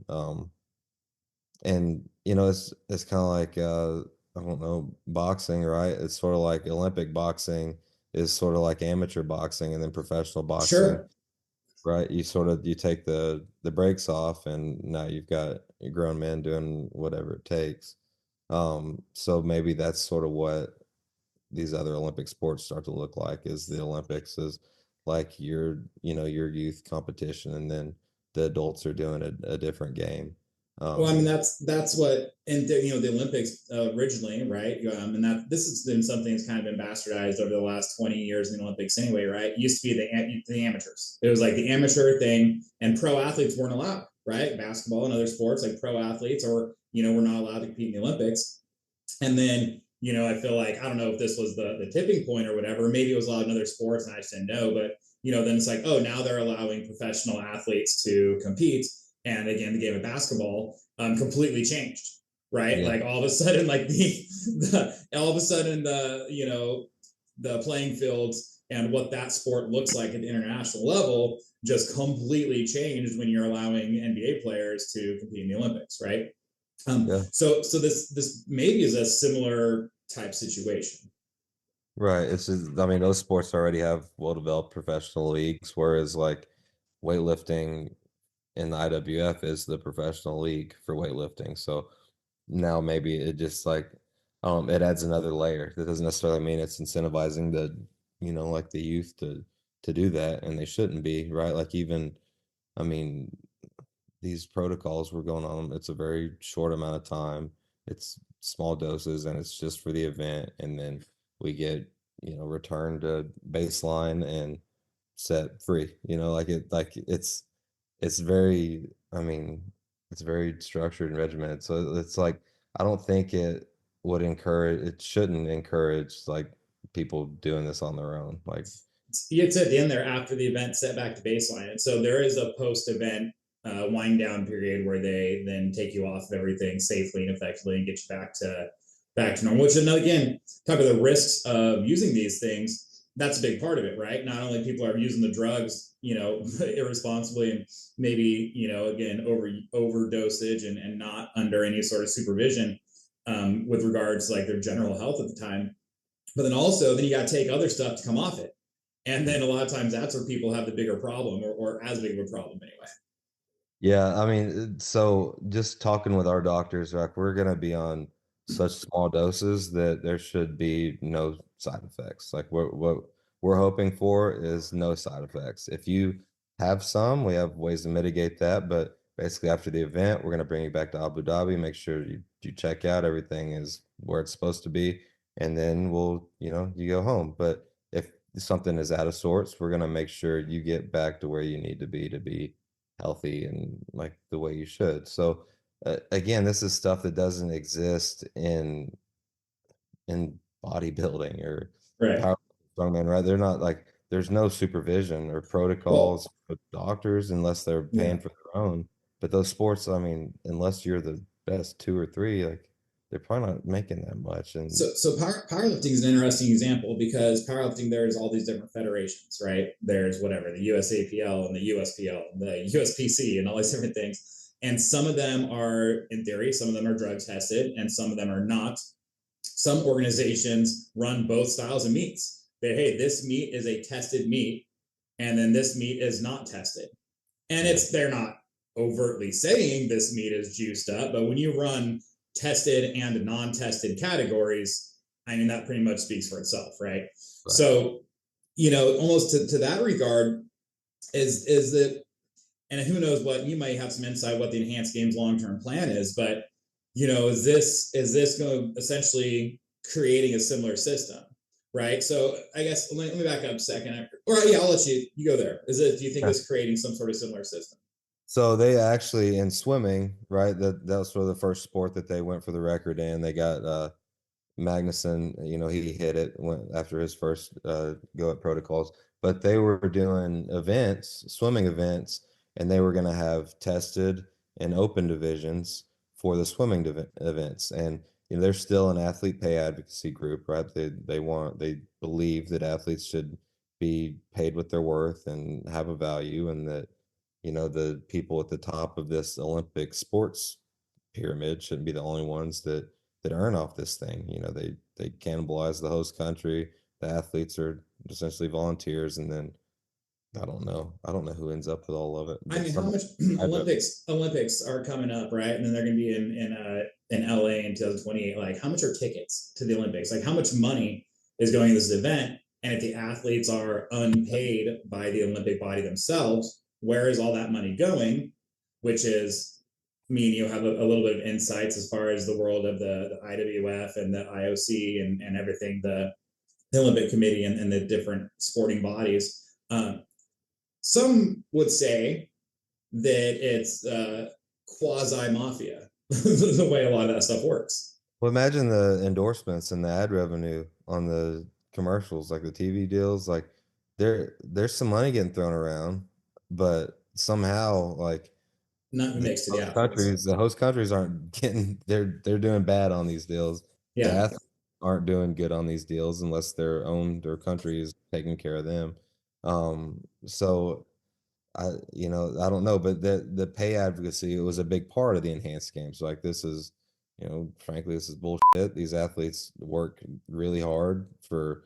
B: And it's kind of like I don't know, boxing, right? It's sort of like Olympic boxing is sort of like amateur boxing, and then professional boxing,
C: Sure.
B: right? You take the brakes off, and now you've got grown men doing whatever it takes. So maybe that's sort of what these other Olympic sports start to look like, is the Olympics is like your youth competition, and then the adults are doing a different game.
C: Well, I mean,
B: Um,
C: that's what, and the Olympics originally, right? And that this has been something that's kind of been bastardized over the last 20 years in the Olympics anyway, right? It used to be the amateurs. It was like the amateur thing, and pro athletes weren't allowed, right? Basketball and other sports, like pro athletes, or were not allowed to compete in the Olympics. And then, I feel like, I don't know if this was the tipping point or whatever. Maybe it was allowed in other sports and I just didn't know. But, then it's like, oh, now they're allowing professional athletes to compete. And again, the game of basketball completely changed, right?
B: yeah,
C: Like all of a sudden, like all of a sudden, the playing fields and what that sport looks like at the international level just completely changed when you're allowing NBA players to compete in the Olympics, right?
B: yeah.
C: So this maybe is a similar type situation.
B: Right. It's just, I mean, those sports already have well-developed professional leagues, whereas like weightlifting in the IWF is the professional league for weightlifting. So now maybe it just like it adds another layer. That doesn't necessarily mean it's incentivizing like the youth to do that, and they shouldn't be, right? Like even, I mean, these protocols we're going on, it's a very short amount of time. It's small doses, and it's just for the event, and then we get, returned to baseline and set free. It's very, I mean, it's very structured and regimented. So it's like I don't think it shouldn't encourage like people doing this on their own. Like,
C: It's at the end there after the event set back to baseline, and so there is a post-event wind down period where they then take you off of everything safely and effectively and get you back to normal. Which, and again, talk about the risks of using these things. That's a big part of it, right? Not only people are using the drugs, irresponsibly, and maybe again overdosage and not under any sort of supervision with regards to like their general health at the time. But then you got to take other stuff to come off it, and then a lot of times that's where people have the bigger problem, or as big of a problem anyway.
B: yeah, I mean, so just talking with our doctors, like we're gonna be on such small doses that there should be no side effects. Like what we're hoping for is no side effects. If you have some, we have ways to mitigate that, but basically after the event, we're gonna bring you back to Abu Dhabi, make sure you check out, everything is where it's supposed to be, and then you go home. But if something is out of sorts, we're gonna make sure you get back to where you need to be healthy and like the way you should. So again, this is stuff that doesn't exist in bodybuilding or
C: Right.
B: power strongman, right? They're not like there's no supervision or
C: Well,
B: protocols with doctors unless they're
C: yeah.
B: paying for their own. But those sports, I mean, unless you're the best two or three, like they're probably not making that much. And
C: So powerlifting is an interesting example because powerlifting, there's all these different federations, right? There's whatever the USAPL and the USPL, the USPC, and all these different things. And some of them are, in theory, some of them are drug tested, and some of them are not. Some organizations run both styles of meats. Hey, this meat is a tested meat, and then this meat is not tested. And
B: yeah,
C: they're not overtly saying this meat is juiced up, but when you run tested and non-tested categories, I mean that pretty much speaks for itself, right?
B: right.
C: So, almost to that regard, is that, and who knows, what you might have some insight what the enhanced games long-term plan is, but is this going to essentially creating a similar system, right? So I guess let me back up a second, or yeah, I'll let you go there. Do you think
B: Yeah.
C: this creating some sort of similar system?
B: So they actually in swimming, right? That was sort of the first sport that they went for the record in. They got Magnuson, he hit it went after his first go at protocols, but they were doing events, swimming events, and they were going to have tested and open divisions for the swimming events. And they're still an athlete pay advocacy group, right? They believe that athletes should be paid what they're worth and have a value, and that the people at the top of this Olympic sports pyramid shouldn't be the only ones that earn off this thing. You know, they cannibalize the host country. The athletes are essentially volunteers, and then I don't know. I don't know who ends up with all of it,
C: I
B: but
C: mean, how much Olympics are coming up, right? And then they're going to be in LA in 2028. Like, how much are tickets to the Olympics? Like, how much money is going to this event? And if the athletes are unpaid by the Olympic body themselves, where is all that money going? Which is, I mean, you have a little bit of insights as far as the world of the IWF and the IOC and everything, the Olympic Committee and the different sporting bodies. Some would say that it's quasi mafia, the way a lot of that stuff works.
B: well, imagine the endorsements and the ad revenue on the commercials, like the TV deals. Like there's some money getting thrown around, but somehow like
C: Nothing makes to the athletes.
B: the host countries aren't getting they're doing bad on these deals. The
C: Yeah.
B: athletes aren't doing good on these deals unless their country is taking care of them. So I don't know, but the pay advocacy was a big part of the enhanced games. Like this is, frankly, this is bullshit. These athletes work really hard for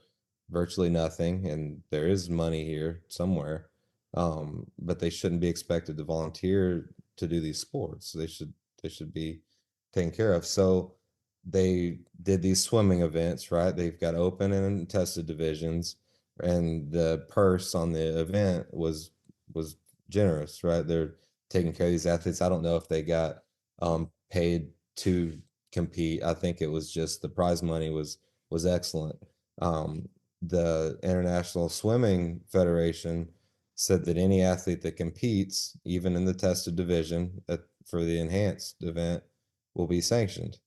B: virtually nothing, and there is money here somewhere. But they shouldn't be expected to volunteer to do these sports. They should be taken care of. So they did these swimming events, right? They've got open and tested divisions, and the purse on the event was generous, right? They're taking care of these athletes. I don't know if they got paid to compete. I think it was just the prize money was excellent. The International Swimming Federation said that any athlete that competes, even in the tested division for the enhanced event, will be sanctioned.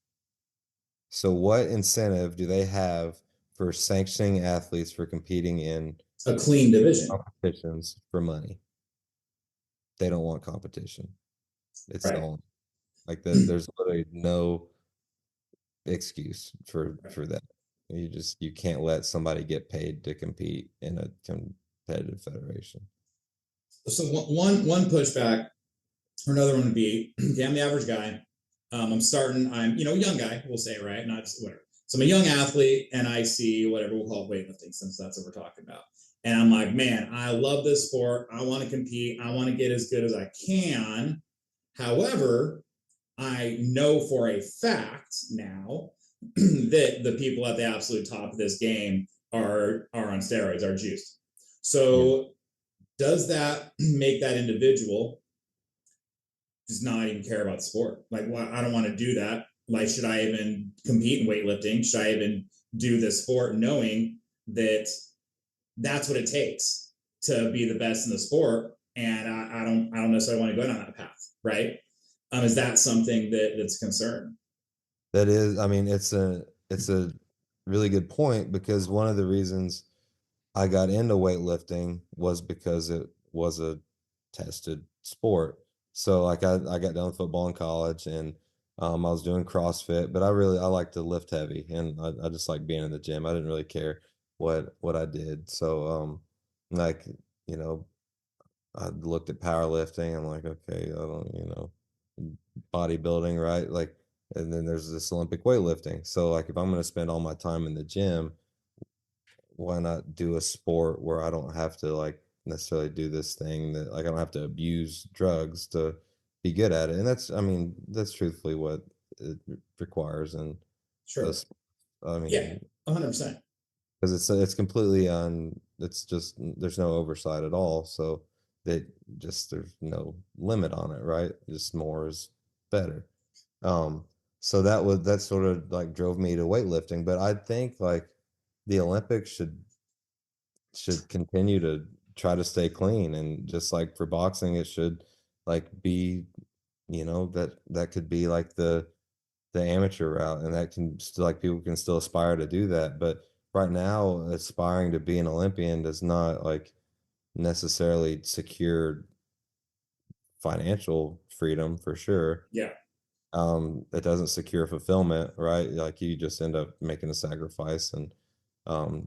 B: So what incentive do they have for sanctioning athletes for competing in
C: a clean division
B: competitions for money? They don't want competition. It's
C: right.
B: the only like there's literally no excuse for that. You can't let somebody get paid to compete in a competitive federation.
C: So one pushback or another one would be, okay, I'm the average guy. I'm starting. I'm young guy. We'll say, right? Not just whatever. So I'm a young athlete, and I see whatever we'll call it weightlifting, since that's what we're talking about. And I'm like, man, I love this sport. I want to compete. I want to get as good as I can. However, I know for a fact now that the people at the absolute top of this game are on steroids, are juiced. So does that make that individual just not even care about the sport? Like, well, I don't want to do that. Like, should I even compete in weightlifting? Should I even do this sport knowing that that's what it takes to be the best in the sport? And I don't necessarily want to go down that path, right? Is that something that's a concern?
B: That is, I mean, it's a really good point, because one of the reasons I got into weightlifting was because it was a tested sport. So like I got done with football in college, and I was doing CrossFit, but I like to lift heavy, and I just like being in the gym. I didn't really care what I did. So like, you know, I looked at powerlifting. I'm like, okay, I don't, bodybuilding, right? Like, and then there's this Olympic weightlifting. So like, if I'm going to spend all my time in the gym, why not do a sport where I don't have to like necessarily do this thing that like I don't have to abuse drugs to be good at it? And I mean, that's truthfully what it requires. And
C: Sure.
B: I mean,
C: yeah, 100%.
B: Because it's completely it's just there's no oversight at all. So there's no limit on it, right? Just more is better. So that sort of like drove me to weightlifting. But I think like the Olympics should continue to try to stay clean, and just like for boxing, it should like be, that could be like the amateur route, and that can still like people can still aspire to do that. But right now, aspiring to be an Olympian does not like necessarily secure financial freedom for sure.
C: Yeah.
B: It doesn't secure fulfillment, right? Like you just end up making a sacrifice, and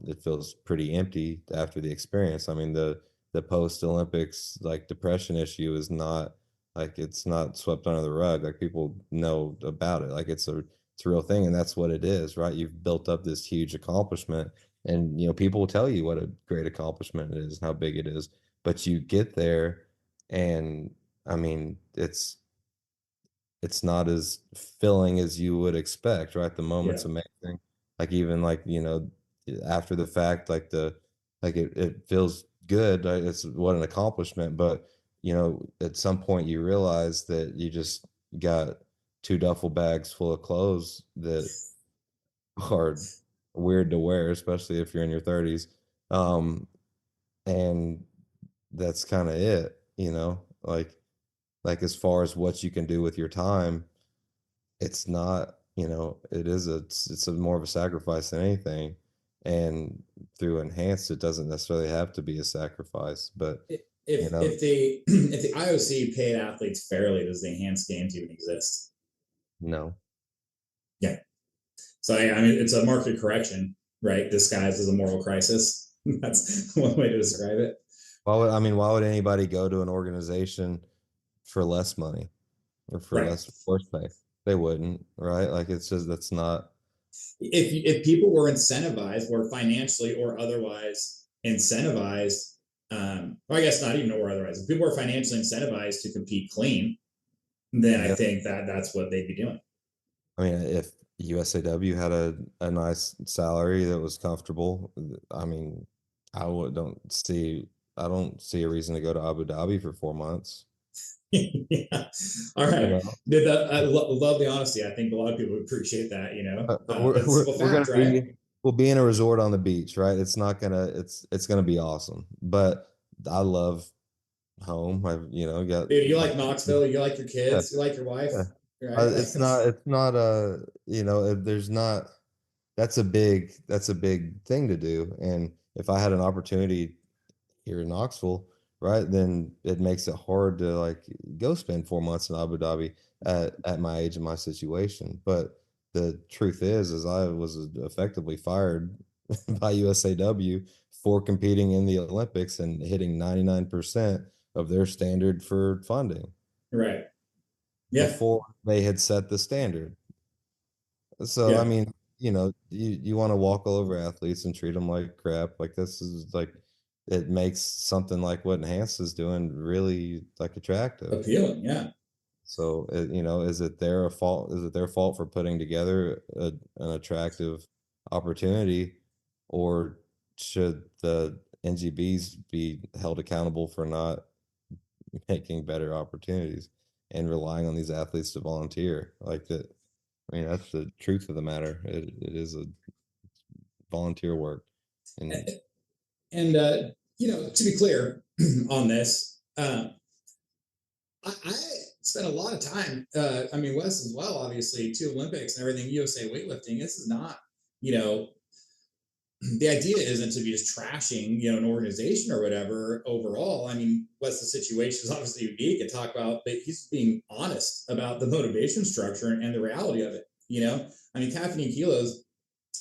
B: it feels pretty empty after the experience. I mean, the post Olympics like depression issue is not Like it's not swept under the rug. Like people know about it. Like it's a real thing, and that's what it is, right? You've built up this huge accomplishment, and people will tell you what a great accomplishment it is, and how big it is. But you get there, and I mean, it's not as filling as you would expect, right? The moment's
C: Yeah.
B: amazing. Like even like, after the fact, it feels good. It's what an accomplishment. But, at some point you realize that you just got two duffel bags full of clothes that are weird to wear, especially if you're in your 30s. And that's kind of it, like as far as what you can do with your time, it's not, it's a more of a sacrifice than anything. And through enhanced, it doesn't necessarily have to be a sacrifice, but
C: If
B: you know,
C: if the if the IOC paid athletes fairly, does the enhanced games even exist?
B: no.
C: Yeah. So I mean, it's a market correction, right? Disguised as a moral crisis. That's one way to describe it.
B: Why would anybody go to an organization for less money or for
C: Right.
B: less force pay? They wouldn't, right? Like it's just that's not.
C: If people were incentivized, or financially or otherwise incentivized, or I guess not even or otherwise, if people were financially incentivized to compete clean, then I
B: Yeah.
C: think that that's what they'd be doing.
B: I mean, if USAW had a nice salary that was comfortable, I mean, I would I don't see a reason to go to Abu Dhabi for 4 months.
C: Yeah. All
B: You
C: right.
B: know,
C: Love the honesty. I think a lot of people would appreciate that,
B: But
C: but it's simple
B: we're gonna
C: fact, right?
B: we'll be in a resort on the beach, right? It's gonna be awesome. But I love home. I've got
C: Dude, you
B: my
C: like Knoxville, you like your
B: yeah,
C: kids, you like your wife,
B: yeah.
C: right? Like
B: It's not there's not that's a big thing to do. And if I had an opportunity here in Knoxville, right, then it makes it hard to like go spend 4 months in Abu Dhabi at my age and my situation. But the truth is I was effectively fired by USAW for competing in the Olympics and hitting 99% of their standard for funding
C: right. Yeah.
B: before they had set the standard. So, I
C: Yeah.
B: mean, you want to walk all over athletes and treat them like crap. Like this is like it makes something like what Enhanced is doing really like attractive.
C: Appealing. Yeah.
B: So, is it their fault? Is it their fault for putting together an attractive opportunity, or should the NGBs be held accountable for not making better opportunities and relying on these athletes to volunteer? Like that, I mean, that's the truth of the matter. It is a volunteer work. And
C: And to be clear on this, I spent a lot of time. I mean, Wes as well, obviously, two Olympics and everything. USA weightlifting. This is not, you know, the idea isn't to be just trashing, an organization or whatever overall. I mean, Wes, the situation is obviously unique and talk about, but he's being honest about the motivation structure and the reality of it. I mean, Caffeine Kilos,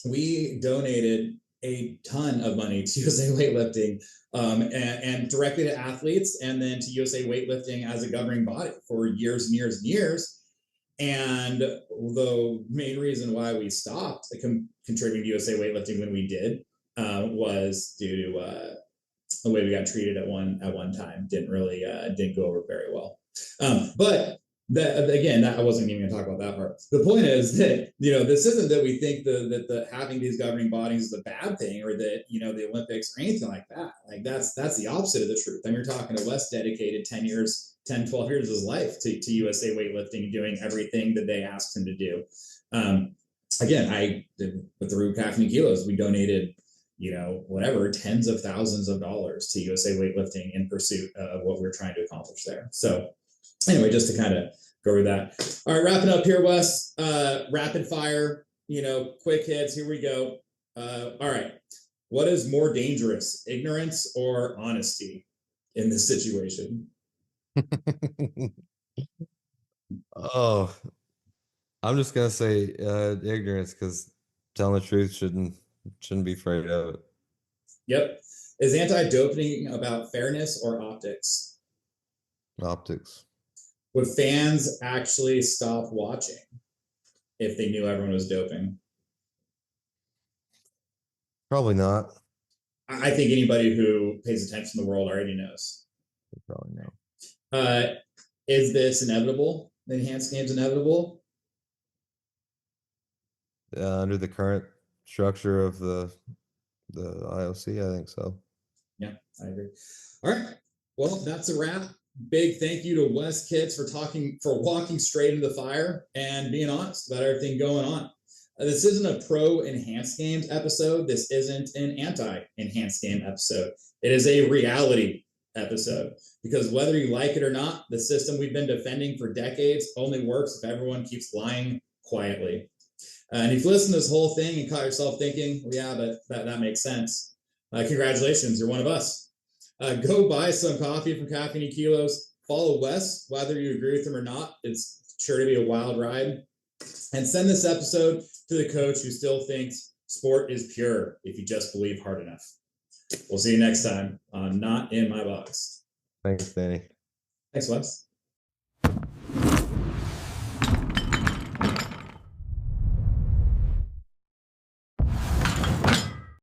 C: we donated a ton of money to USA Weightlifting, and directly to athletes, and then to USA Weightlifting as a governing body for years and years and years. And the main reason why we stopped contributing to USA Weightlifting when we did was due to the way we got treated at one time. Didn't go over very well. But again, I wasn't even going to talk about that part. The point is that this isn't that we think that the having these governing bodies is a bad thing, or that the Olympics or anything like that. Like that's the opposite of the truth. I mean, you're talking to Wes dedicated 12 years of his life to USA Weightlifting, doing everything that they asked him to do. Again, I did with the Rube Caffeine Kilos, we donated whatever, tens of thousands of dollars to USA Weightlifting in pursuit of what we're trying to accomplish there. So anyway, just to kind of go over that. All right, wrapping up here, Wes. Rapid fire, quick hits. Here we go. All right. What is more dangerous, ignorance or honesty in this situation?
B: oh, I'm just gonna say ignorance because telling the truth shouldn't be afraid of it.
C: Yep. Is anti-doping about fairness or optics?
B: Optics.
C: Would fans actually stop watching if they knew everyone was doping?
B: Probably not.
C: I think anybody who pays attention to the world already knows.
B: Probably no.
C: Is this inevitable? The enhanced games inevitable?
B: Under the current structure of the IOC, I think so.
C: Yeah, I agree. All right. Well, that's a wrap. Big thank you to Wes Kitts for walking straight into the fire and being honest about everything going on. This isn't a pro enhanced games episode. This isn't an anti enhanced game episode. It is a reality episode, because whether you like it or not, the system we've been defending for decades only works if everyone keeps lying quietly. And if you listen to this whole thing and caught yourself thinking, well, yeah, but that makes sense. Congratulations, you're one of us. Go buy some coffee from Caffeine Kilos. Follow Wes, whether you agree with him or not. It's sure to be a wild ride. And send this episode to the coach who still thinks sport is pure if you just believe hard enough. We'll see you next time on Not in My Box.
B: Thanks, Danny.
C: Thanks, Wes.